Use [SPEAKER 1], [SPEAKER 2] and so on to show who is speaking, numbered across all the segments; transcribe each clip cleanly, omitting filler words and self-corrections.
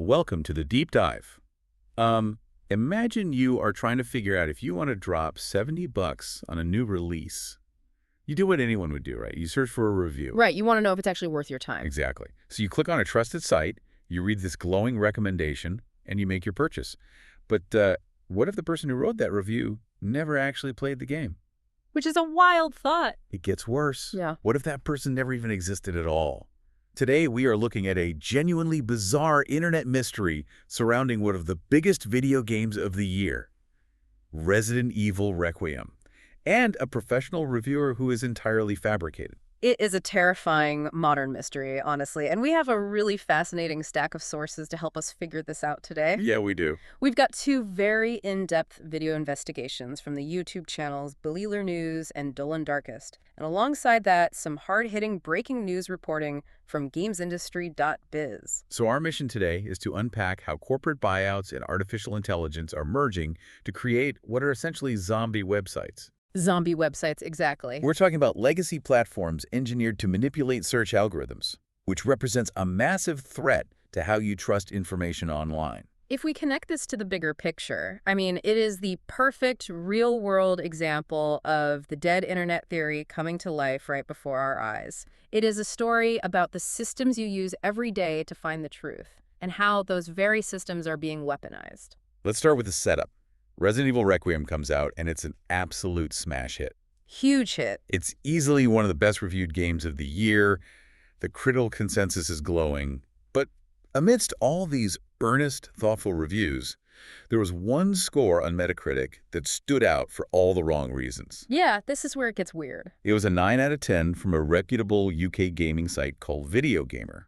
[SPEAKER 1] Welcome to the deep dive. Imagine you are trying to figure out if you want to drop $70 on a new release. You do what anyone would do, right? You search for a review.
[SPEAKER 2] Right, you want to know if it's actually worth your time.
[SPEAKER 1] Exactly. So you click on a trusted site, you read this glowing recommendation, and you make your purchase. But what if the person who wrote that review never actually played the game?
[SPEAKER 2] Which is a wild thought.
[SPEAKER 1] It gets worse.
[SPEAKER 2] Yeah.
[SPEAKER 1] What if that person never even existed at all? Today, we are looking at a genuinely bizarre internet mystery surrounding one of the biggest video games of the year, Resident Evil Requiem, and a professional reviewer who is entirely fabricated.
[SPEAKER 2] It is a terrifying modern mystery, honestly, and we have a really fascinating stack of sources to help us figure this out today.
[SPEAKER 1] Yeah, we do.
[SPEAKER 2] We've got two very in-depth video investigations from the YouTube channels Belieler News and Dolan Darkest, and alongside that, some hard-hitting breaking news reporting from gamesindustry.biz.
[SPEAKER 1] So our mission today is to unpack how corporate buyouts and artificial intelligence are merging to create what are essentially zombie websites.
[SPEAKER 2] Zombie websites, exactly.
[SPEAKER 1] We're talking about legacy platforms engineered to manipulate search algorithms, which represents a massive threat to how you trust information online.
[SPEAKER 2] If we connect this to the bigger picture, it is the perfect real-world example of the dead internet theory coming to life right before our eyes. It is a story about the systems you use every day to find the truth, and how those very systems are being weaponized.
[SPEAKER 1] Let's start with the setup. Resident Evil Requiem comes out, and it's an absolute smash hit.
[SPEAKER 2] Huge hit.
[SPEAKER 1] It's easily one of the best-reviewed games of the year. The critical consensus is glowing. But amidst all these earnest, thoughtful reviews, there was one score on Metacritic that stood out for all the wrong reasons.
[SPEAKER 2] Yeah, this is where it gets weird.
[SPEAKER 1] It was a 9 out of 10 from a reputable UK gaming site called Video Gamer.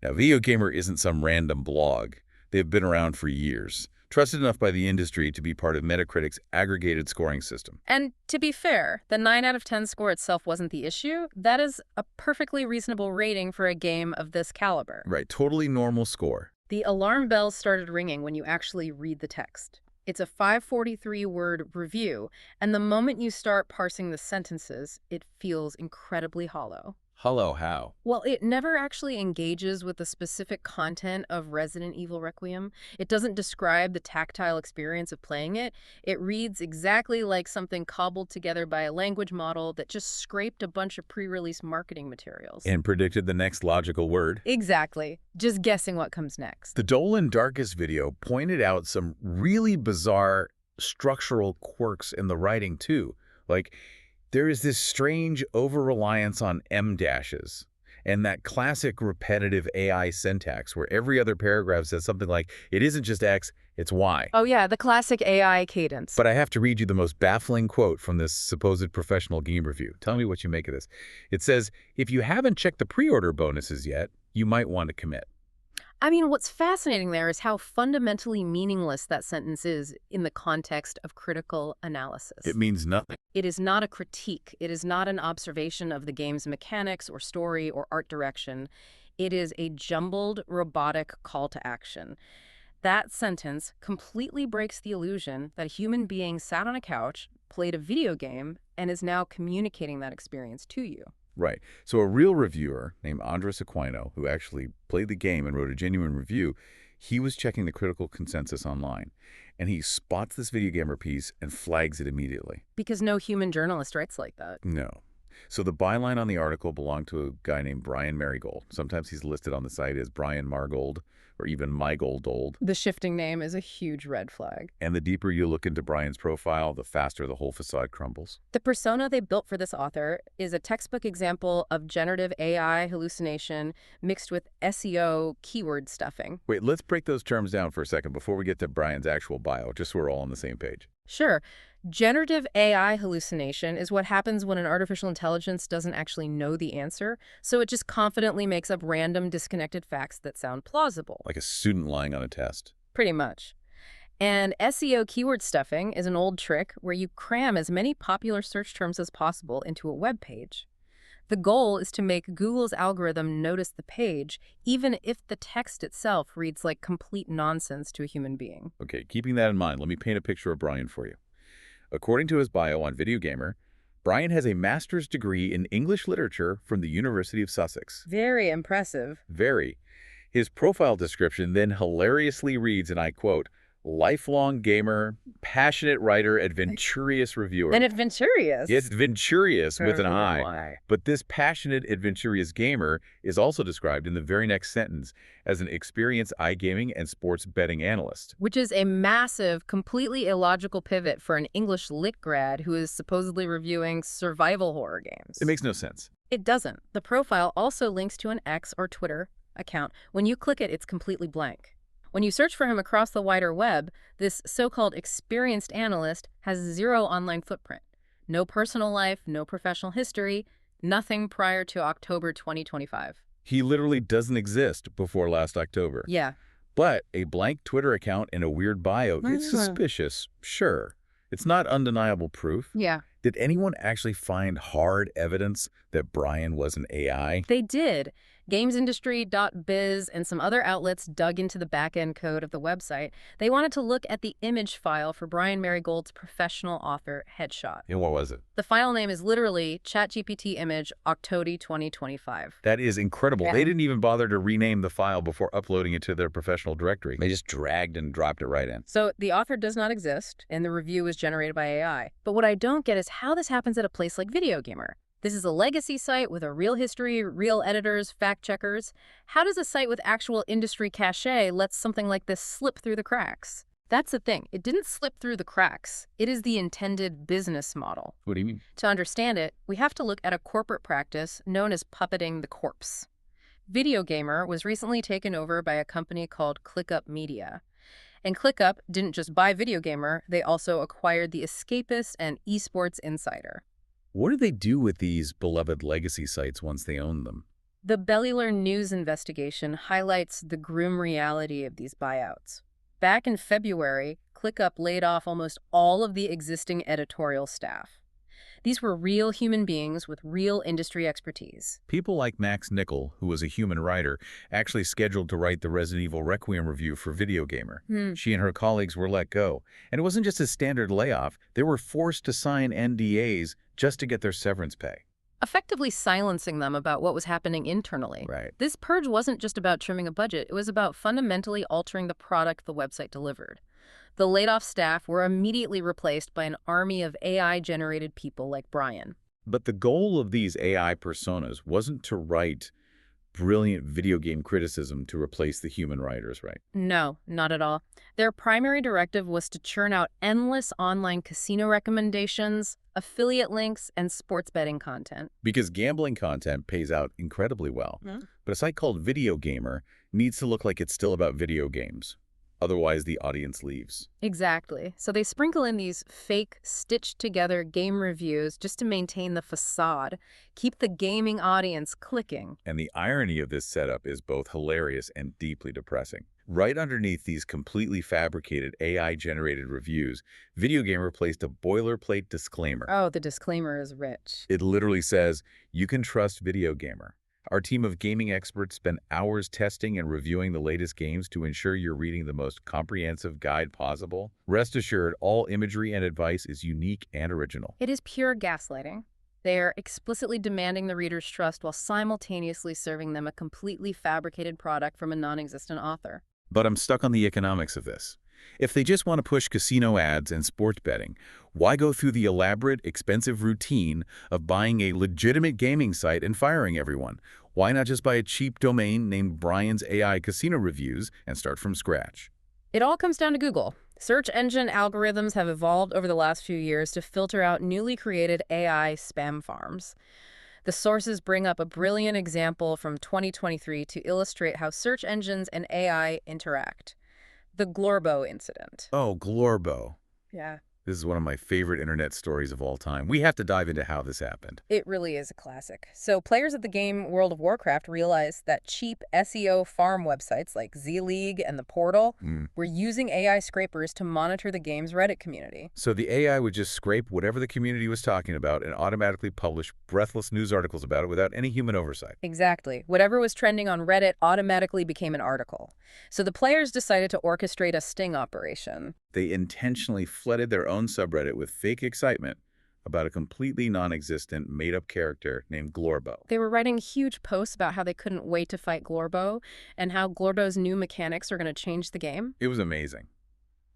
[SPEAKER 1] Now, Video Gamer isn't some random blog. They've been around for years, trusted enough by the industry to be part of Metacritic's aggregated scoring system.
[SPEAKER 2] And to be fair, the 9 out of 10 score itself wasn't the issue. That is a perfectly reasonable rating for a game of this caliber.
[SPEAKER 1] Right, totally normal score.
[SPEAKER 2] The alarm bells started ringing when you actually read the text. It's a 543-word review, and the moment you start parsing the sentences, it feels incredibly hollow.
[SPEAKER 1] Hollow how?
[SPEAKER 2] Well, it never actually engages with the specific content of Resident Evil Requiem. It doesn't describe the tactile experience of playing it. It reads exactly like something cobbled together by a language model that just scraped a bunch of pre-release marketing materials.
[SPEAKER 1] And predicted the next logical word.
[SPEAKER 2] Exactly. Just guessing what comes next.
[SPEAKER 1] The Dolan Darkest video pointed out some really bizarre structural quirks in the writing, too. Like, there is this strange over-reliance on em-dashes and that classic repetitive AI syntax where every other paragraph says something like, it isn't just X, it's Y.
[SPEAKER 2] Oh yeah, the classic AI cadence.
[SPEAKER 1] But I have to read you the most baffling quote from this supposed professional game review. Tell me what you make of this. It says, if you haven't checked the pre-order bonuses yet, you might want to commit.
[SPEAKER 2] What's fascinating there is how fundamentally meaningless that sentence is in the context of critical analysis.
[SPEAKER 1] It means nothing.
[SPEAKER 2] It is not a critique. It is not an observation of the game's mechanics or story or art direction. It is a jumbled, robotic call to action. That sentence completely breaks the illusion that a human being sat on a couch, played a video game, and is now communicating that experience to you.
[SPEAKER 1] Right. So a real reviewer named Andres Aquino, who actually played the game and wrote a genuine review, he was checking the critical consensus online. And he spots this video gamer piece and flags it immediately.
[SPEAKER 2] Because no human journalist writes like that.
[SPEAKER 1] No. So the byline on the article belonged to a guy named Brian Marigold. Sometimes he's listed on the site as Brian Margold or even Mygoldold.
[SPEAKER 2] The shifting name is a huge red flag.
[SPEAKER 1] And the deeper you look into Brian's profile, the faster the whole facade crumbles.
[SPEAKER 2] The persona they built for this author is a textbook example of generative AI hallucination mixed with SEO keyword stuffing.
[SPEAKER 1] Wait, let's break those terms down for a second before we get to Brian's actual bio, just so we're all on the same page.
[SPEAKER 2] Sure. Generative AI hallucination is what happens when an artificial intelligence doesn't actually know the answer, so it just confidently makes up random, disconnected facts that sound plausible.
[SPEAKER 1] Like a student lying on a test.
[SPEAKER 2] Pretty much. And SEO keyword stuffing is an old trick where you cram as many popular search terms as possible into a web page. The goal is to make Google's algorithm notice the page, even if the text itself reads like complete nonsense to a human being.
[SPEAKER 1] Okay, keeping that in mind, let me paint a picture of Brian for you. According to his bio on Video Gamer, Brian has a master's degree in English literature from the University of Sussex.
[SPEAKER 2] Very impressive.
[SPEAKER 1] Very. His profile description then hilariously reads, and I quote, lifelong gamer, passionate writer, adventurous reviewer.
[SPEAKER 2] And adventurous.
[SPEAKER 1] Yes, adventurous with an
[SPEAKER 2] Oh,
[SPEAKER 1] I.
[SPEAKER 2] boy.
[SPEAKER 1] But this passionate, adventurous gamer is also described in the very next sentence as an experienced iGaming and sports betting analyst.
[SPEAKER 2] Which is a massive, completely illogical pivot for an English lit grad who is supposedly reviewing survival horror games.
[SPEAKER 1] It makes no sense.
[SPEAKER 2] It doesn't. The profile also links to an X or Twitter account. When you click it, it's completely blank. When you search for him across the wider web, this so-called experienced analyst has zero online footprint. No personal life, no professional history, nothing prior to October 2025.
[SPEAKER 1] He literally doesn't exist before last October.
[SPEAKER 2] Yeah.
[SPEAKER 1] But a blank Twitter account and a weird bio, it's suspicious, sure. It's not undeniable proof.
[SPEAKER 2] Yeah.
[SPEAKER 1] Did anyone actually find hard evidence that Brian was an AI?
[SPEAKER 2] They did. GamesIndustry.biz and some other outlets dug into the back-end code of the website. They wanted to look at the image file for Brian Marigold's professional author headshot.
[SPEAKER 1] And what was it?
[SPEAKER 2] The file name is literally ChatGPT image October 2025.
[SPEAKER 1] That is incredible.
[SPEAKER 2] Yeah.
[SPEAKER 1] They didn't even bother to rename the file before uploading it to their professional directory. They just dragged and dropped it right in.
[SPEAKER 2] So the author does not exist, and the review was generated by AI. But what I don't get is how this happens at a place like Video Gamer. This is a legacy site with a real history, real editors, fact-checkers. How does a site with actual industry cachet let something like this slip through the cracks? That's the thing. It didn't slip through the cracks. It is the intended business model.
[SPEAKER 1] What do you mean?
[SPEAKER 2] To understand it, we have to look at a corporate practice known as puppeting the corpse. Video Gamer was recently taken over by a company called ClickUp Media. And ClickUp didn't just buy Video Gamer, they also acquired The Escapist and Esports Insider.
[SPEAKER 1] What do they do with these beloved legacy sites once they own them?
[SPEAKER 2] The Bellular News investigation highlights the grim reality of these buyouts. Back in February, ClickUp laid off almost all of the existing editorial staff. These were real human beings with real industry expertise.
[SPEAKER 1] People like Max Nickel, who was a human writer, actually scheduled to write the Resident Evil Requiem review for Video Gamer. She and her colleagues were let go. And it wasn't just a standard layoff. They were forced to sign NDAs just to get their severance pay.
[SPEAKER 2] Effectively silencing them about what was happening internally.
[SPEAKER 1] Right.
[SPEAKER 2] This purge wasn't just about trimming a budget. It was about fundamentally altering the product the website delivered. The laid-off staff were immediately replaced by an army of AI-generated people like Brian.
[SPEAKER 1] But the goal of these AI personas wasn't to write brilliant video game criticism to replace the human writers, right?
[SPEAKER 2] No, not at all. Their primary directive was to churn out endless online casino recommendations, affiliate links, and sports betting content.
[SPEAKER 1] Because gambling content pays out incredibly well. But a site called Video Gamer needs to look like it's still about video games. Otherwise, the audience leaves.
[SPEAKER 2] Exactly. So they sprinkle in these fake, stitched-together game reviews just to maintain the facade, keep the gaming audience clicking.
[SPEAKER 1] And the irony of this setup is both hilarious and deeply depressing. Right underneath these completely fabricated AI-generated reviews, Video Gamer placed a boilerplate disclaimer.
[SPEAKER 2] Oh, the disclaimer is rich.
[SPEAKER 1] It literally says, "You can trust Video Gamer. Our team of gaming experts spend hours testing and reviewing the latest games to ensure you're reading the most comprehensive guide possible. Rest assured, all imagery and advice is unique and original."
[SPEAKER 2] It is pure gaslighting. They are explicitly demanding the reader's trust while simultaneously serving them a completely fabricated product from a non-existent author.
[SPEAKER 1] But I'm stuck on the economics of this. If they just want to push casino ads and sports betting, why go through the elaborate, expensive routine of buying a legitimate gaming site and firing everyone? Why not just buy a cheap domain named Brian's AI Casino Reviews and start from scratch?
[SPEAKER 2] It all comes down to Google. Search engine algorithms have evolved over the last few years to filter out newly created AI spam farms. The sources bring up a brilliant example from 2023 to illustrate how search engines and AI interact. The Glorbo incident.
[SPEAKER 1] Oh, Glorbo.
[SPEAKER 2] Yeah.
[SPEAKER 1] This is one of my favorite internet stories of all time. We have to dive into how this happened.
[SPEAKER 2] It really is a classic. So players of the game World of Warcraft realized that cheap SEO farm websites like Z-League and The Portal were using AI scrapers to monitor the game's Reddit community.
[SPEAKER 1] So the AI would just scrape whatever the community was talking about and automatically publish breathless news articles about it without any human oversight.
[SPEAKER 2] Exactly. Whatever was trending on Reddit automatically became an article. So the players decided to orchestrate a sting operation.
[SPEAKER 1] They intentionally flooded their own subreddit with fake excitement, about a completely non-existent, made-up character named Glorbo.
[SPEAKER 2] They were writing huge posts about how they couldn't wait to fight Glorbo and how Glorbo's new mechanics are going to change the game.
[SPEAKER 1] It was amazing.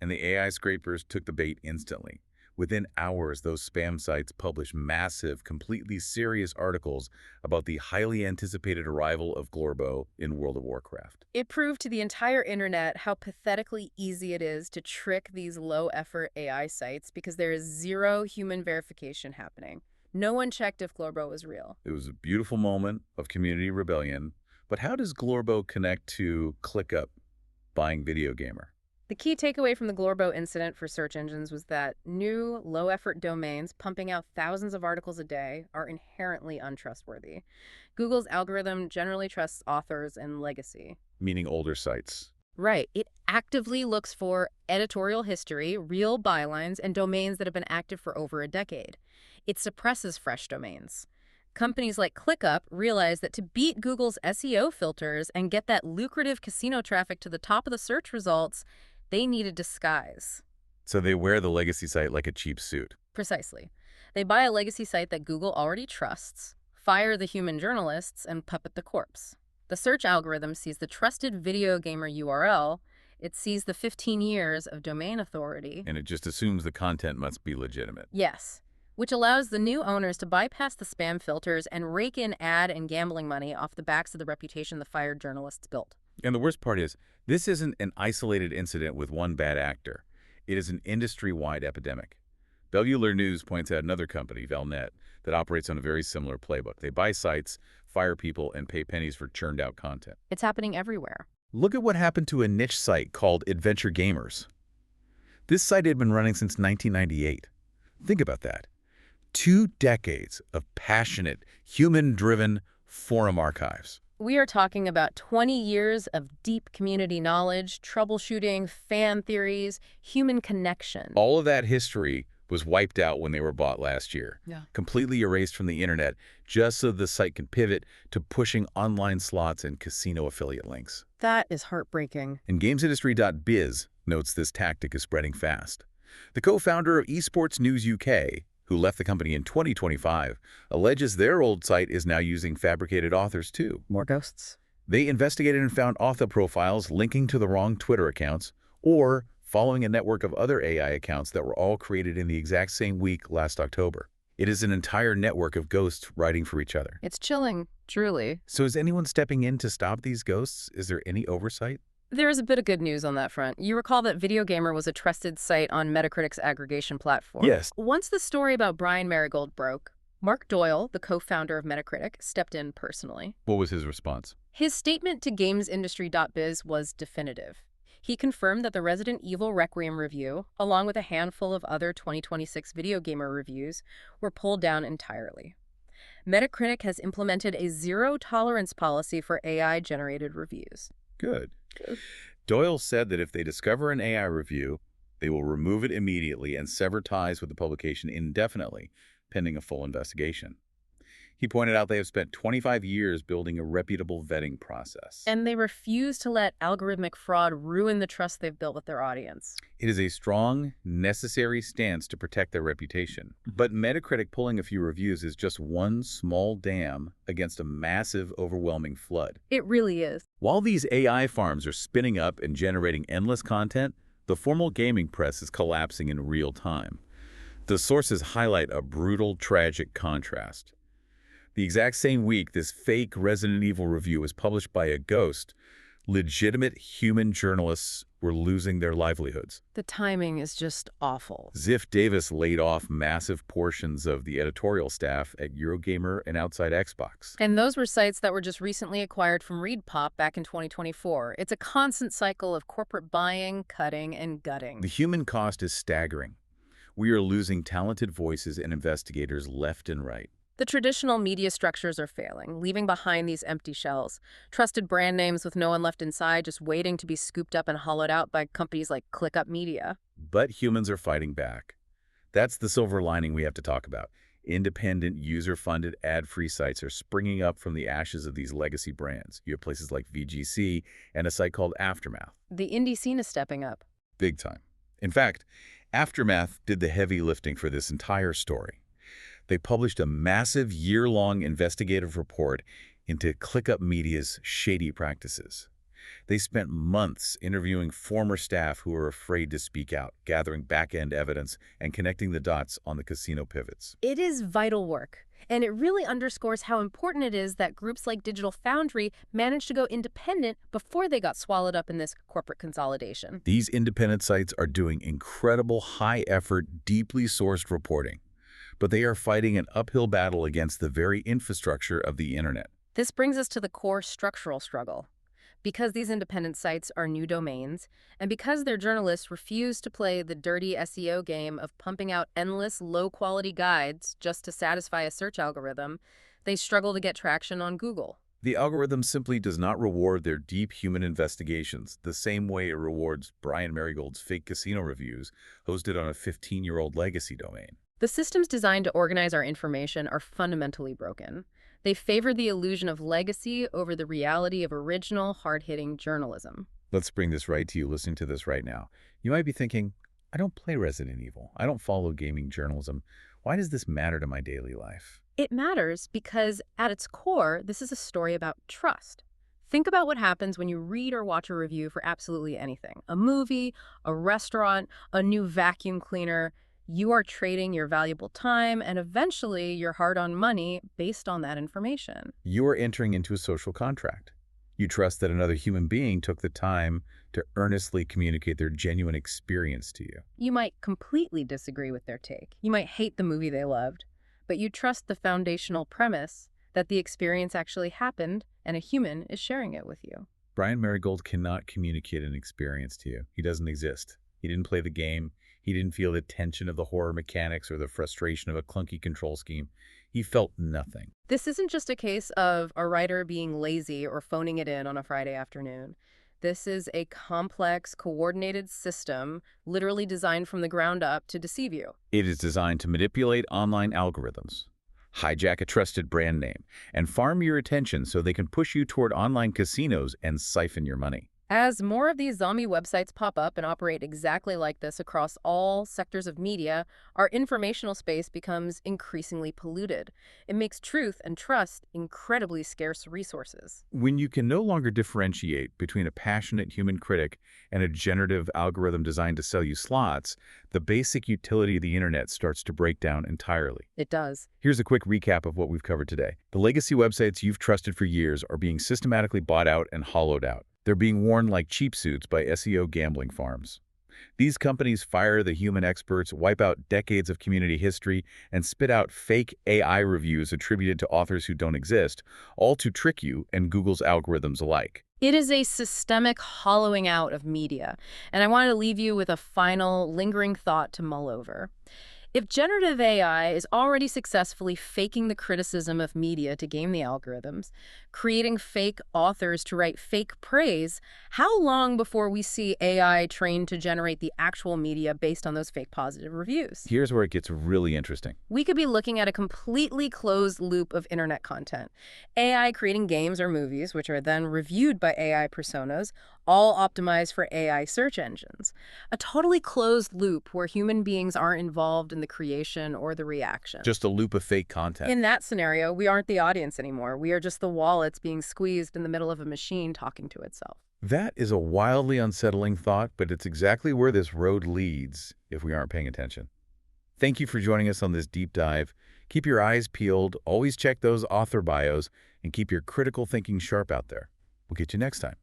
[SPEAKER 1] And the AI scrapers took the bait instantly. Within hours, those spam sites published massive, completely serious articles about the highly anticipated arrival of Glorbo in World of Warcraft.
[SPEAKER 2] It proved to the entire internet how pathetically easy it is to trick these low-effort AI sites because there is zero human verification happening. No one checked if Glorbo was real.
[SPEAKER 1] It was a beautiful moment of community rebellion. But how does Glorbo connect to ClickUp, Buying Video Gamer?
[SPEAKER 2] The key takeaway from the Glorbo incident for search engines was that new, low-effort domains pumping out thousands of articles a day are inherently untrustworthy. Google's algorithm generally trusts authors and legacy.
[SPEAKER 1] Meaning older sites.
[SPEAKER 2] Right. It actively looks for editorial history, real bylines, and domains that have been active for over a decade. It suppresses fresh domains. Companies like ClickUp realize that to beat Google's SEO filters and get that lucrative casino traffic to the top of the search results, they need a disguise.
[SPEAKER 1] So they wear the legacy site like a cheap suit.
[SPEAKER 2] Precisely. They buy a legacy site that Google already trusts, fire the human journalists, and puppet the corpse. The search algorithm sees the trusted video gamer URL, it sees the 15 years of domain authority.
[SPEAKER 1] And it just assumes the content must be legitimate.
[SPEAKER 2] Yes, which allows the new owners to bypass the spam filters and rake in ad and gambling money off the backs of the reputation the fired journalists built.
[SPEAKER 1] And the worst part is, this isn't an isolated incident with one bad actor. It is an industry-wide epidemic. Bellular News points out another company, Valnet, that operates on a very similar playbook. They buy sites, fire people, and pay pennies for churned-out content.
[SPEAKER 2] It's happening everywhere.
[SPEAKER 1] Look at what happened to a niche site called Adventure Gamers. This site had been running since 1998. Think about that. 2 decades of passionate, human-driven forum archives.
[SPEAKER 2] We are talking about 20 years of deep community knowledge, troubleshooting, fan theories, human connection.
[SPEAKER 1] All of that history was wiped out when they were bought last year.
[SPEAKER 2] Yeah.
[SPEAKER 1] Completely erased from the internet, just so the site can pivot to pushing online slots and casino affiliate links.
[SPEAKER 2] That is heartbreaking.
[SPEAKER 1] And GamesIndustry.biz notes this tactic is spreading fast. The co-founder of Esports News UK, who left the company in 2025, alleges their old site is now using fabricated authors too.
[SPEAKER 2] More ghosts.
[SPEAKER 1] They investigated and found author profiles linking to the wrong Twitter accounts or following a network of other AI accounts that were all created in the exact same week last October. It is an entire network of ghosts writing for each other.
[SPEAKER 2] It's chilling, truly.
[SPEAKER 1] So is anyone stepping in to stop these ghosts? Is there any oversight?
[SPEAKER 2] There is a bit of good news on that front. You recall that Video Gamer was a trusted site on Metacritic's aggregation platform.
[SPEAKER 1] Yes.
[SPEAKER 2] Once the story about Brian Marigold broke, Mark Doyle, the co-founder of Metacritic, stepped in personally.
[SPEAKER 1] What was his response?
[SPEAKER 2] His statement to GamesIndustry.biz was definitive. He confirmed that the Resident Evil Requiem review, along with a handful of other 2026 Video Gamer reviews, were pulled down entirely. Metacritic has implemented a zero-tolerance policy for AI-generated reviews.
[SPEAKER 1] Good. Doyle said that if they discover an AI review, they will remove it immediately and sever ties with the publication indefinitely, pending a full investigation. He pointed out they have spent 25 years building a reputable vetting process.
[SPEAKER 2] And they refuse to let algorithmic fraud ruin the trust they've built with their audience.
[SPEAKER 1] It is a strong, necessary stance to protect their reputation. But Metacritic pulling a few reviews is just one small dam against a massive, overwhelming flood.
[SPEAKER 2] It really is.
[SPEAKER 1] While these AI farms are spinning up and generating endless content, the formal gaming press is collapsing in real time. The sources highlight a brutal, tragic contrast. The exact same week this fake Resident Evil review was published by a ghost, legitimate human journalists were losing their livelihoods.
[SPEAKER 2] The timing is just awful.
[SPEAKER 1] Ziff Davis laid off massive portions of the editorial staff at Eurogamer and Outside Xbox.
[SPEAKER 2] And those were sites that were just recently acquired from ReadPop back in 2024. It's a constant cycle of corporate buying, cutting, and gutting.
[SPEAKER 1] The human cost is staggering. We are losing talented voices and investigators left and right.
[SPEAKER 2] The traditional media structures are failing, leaving behind these empty shells. Trusted brand names with no one left inside, just waiting to be scooped up and hollowed out by companies like ClickUp Media.
[SPEAKER 1] But humans are fighting back. That's the silver lining we have to talk about. Independent, user-funded, ad-free sites are springing up from the ashes of these legacy brands. You have places like VGC and a site called Aftermath.
[SPEAKER 2] The indie scene is stepping up.
[SPEAKER 1] Big time. In fact, Aftermath did the heavy lifting for this entire story. They published a massive year-long investigative report into ClickUp Media's shady practices. They spent months interviewing former staff who were afraid to speak out, gathering back-end evidence and connecting the dots on the casino pivots.
[SPEAKER 2] It is vital work, and it really underscores how important it is that groups like Digital Foundry managed to go independent before they got swallowed up in this corporate consolidation.
[SPEAKER 1] These independent sites are doing incredible, high-effort, deeply sourced reporting, but they are fighting an uphill battle against the very infrastructure of the internet.
[SPEAKER 2] This brings us to the core structural struggle. Because these independent sites are new domains, and because their journalists refuse to play the dirty SEO game of pumping out endless, low-quality guides just to satisfy a search algorithm, they struggle to get traction on Google.
[SPEAKER 1] The algorithm simply does not reward their deep human investigations the same way it rewards Brian Marigold's fake casino reviews hosted on a 15-year-old legacy domain.
[SPEAKER 2] The systems designed to organize our information are fundamentally broken. They favor the illusion of legacy over the reality of original, hard-hitting journalism.
[SPEAKER 1] Let's bring this right to you listening to this right now. You might be thinking, I don't play Resident Evil. I don't follow gaming journalism. Why does this matter to my daily life?
[SPEAKER 2] It matters because, at its core, this is a story about trust. Think about what happens when you read or watch a review for absolutely anything. A movie, a restaurant, a new vacuum cleaner. You are trading your valuable time and eventually your hard-earned money based on that information.
[SPEAKER 1] You are entering into a social contract. You trust that another human being took the time to earnestly communicate their genuine experience to you.
[SPEAKER 2] You might completely disagree with their take. You might hate the movie they loved, but you trust the foundational premise that the experience actually happened and a human is sharing it with you.
[SPEAKER 1] Brian Marigold cannot communicate an experience to you. He doesn't exist. He didn't play the game. He didn't feel the tension of the horror mechanics or the frustration of a clunky control scheme. He felt nothing.
[SPEAKER 2] This isn't just a case of a writer being lazy or phoning it in on a Friday afternoon. This is a complex, coordinated system, literally designed from the ground up to deceive you.
[SPEAKER 1] It is designed to manipulate online algorithms, hijack a trusted brand name, and farm your attention so they can push you toward online casinos and siphon your money.
[SPEAKER 2] As more of these zombie websites pop up and operate exactly like this across all sectors of media, our informational space becomes increasingly polluted. It makes truth and trust incredibly scarce resources.
[SPEAKER 1] When you can no longer differentiate between a passionate human critic and a generative algorithm designed to sell you slots, the basic utility of the internet starts to break down entirely.
[SPEAKER 2] It does.
[SPEAKER 1] Here's a quick recap of what we've covered today. The legacy websites you've trusted for years are being systematically bought out and hollowed out. They're being worn like cheap suits by SEO gambling farms. These companies fire the human experts, wipe out decades of community history, and spit out fake AI reviews attributed to authors who don't exist, all to trick you and Google's algorithms alike.
[SPEAKER 2] It is a systemic hollowing out of media, and I want to leave you with a final, lingering thought to mull over. If generative AI is already successfully faking the criticism of media to game the algorithms, creating fake authors to write fake praise, how long before we see AI trained to generate the actual media based on those fake positive reviews?
[SPEAKER 1] Here's where it gets really interesting.
[SPEAKER 2] We could be looking at a completely closed loop of internet content. AI creating games or movies, which are then reviewed by AI personas, all optimized for AI search engines. A totally closed loop where human beings aren't involved in the creation or the reaction.
[SPEAKER 1] Just a loop of fake content.
[SPEAKER 2] In that scenario, we aren't the audience anymore. We are just the wallets being squeezed in the middle of a machine talking to itself.
[SPEAKER 1] That is a wildly unsettling thought, but it's exactly where this road leads if we aren't paying attention. Thank you for joining us on this deep dive. Keep your eyes peeled, always check those author bios, and keep your critical thinking sharp out there. We'll get you next time.